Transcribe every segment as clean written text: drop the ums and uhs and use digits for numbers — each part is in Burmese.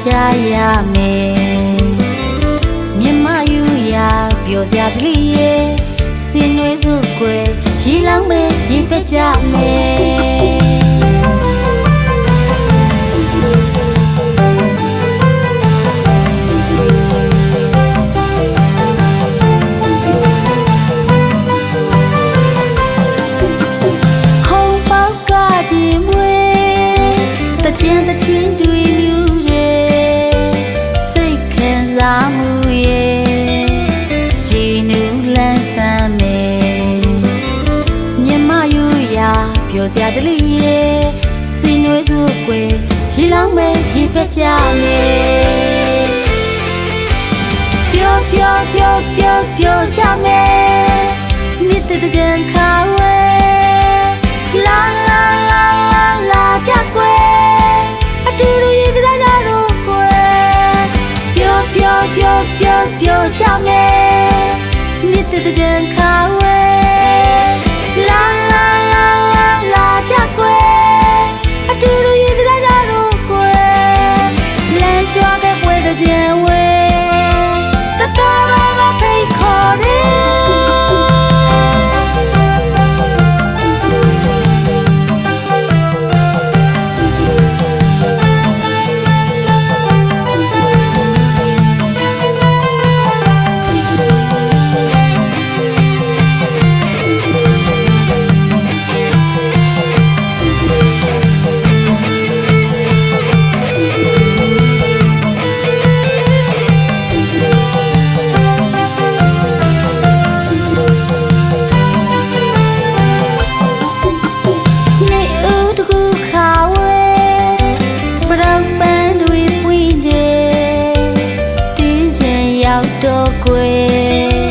ကြရမယ်မြမယူရာပြောစရာတလေးရဲ့စင်နွေးစုကွယ်ရီလောင်းမဲ့ရေပက်ကြမယ်ချင်းတချင်းတွေ့မြူတယ်စိတ်ခံစားမှုရဲ့ကြည်နူးလန်းဆန်းမယ်မြမယူရာပြောစရာတလေးရဲ့စီနွေးစုကွယ်ရီလောင်းမဲ့ရေပက်ကြမယ်ပြောကြမယ်မြစ်တဲ့ကြံခါဝဲလာကြကွယ်အတူတူရေကစားကြတော့ကွယ်ပြောကြမယ်မြစ်တဲ့ကြံခါဝဲလာကြကွယ်အတူတူရေကစားကြတော့ကွယ်လမ်းကြွားတဲ့ပွဲတဲ့ကြံဝဲတတော်ဘာဖိတ်ခေါ်တယ်တော့ကွယ်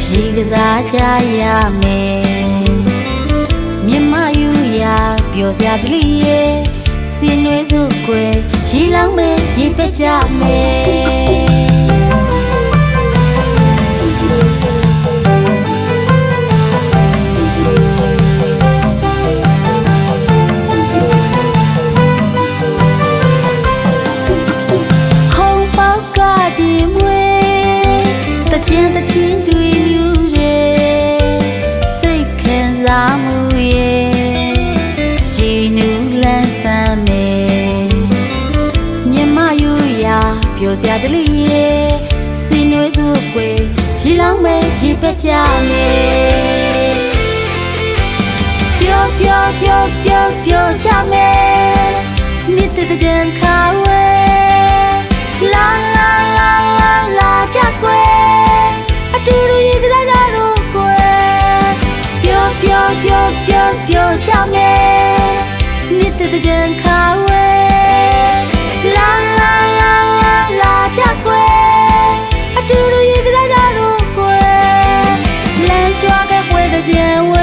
ရေကစားကြရမယ်မြမယူရာပြောစရာတလေးရဲ့စင်နွေးစုကွယ်ရီလောင်းမဲ့ရေပက်ကြမယ်ချင်းတချင်းတွေ့မြူတယ်စိတ်ခံစားမှုရဲ့ကြည်နူးလန်းဆန်းမယ်မြမယူရာပြောစရာတလေးရဲ့စီနွေးစုကွယ်ရီလောင်းမဲ့ရေပက်ကြမယ်ပြောကြမယ်မြစ်တဲ့ကြံခါဝဲလာကြကွယ်အတူတူရေကစားကြတော့ကွယ်ပြောကြမယ်မြစ်တဲ့ကြံခါဝဲလာကြကွယ်အတူတူရေကစားကြတော့ကွယ်လမ်းကြွားတဲ့ပွဲတဲ့ကြံဝဲ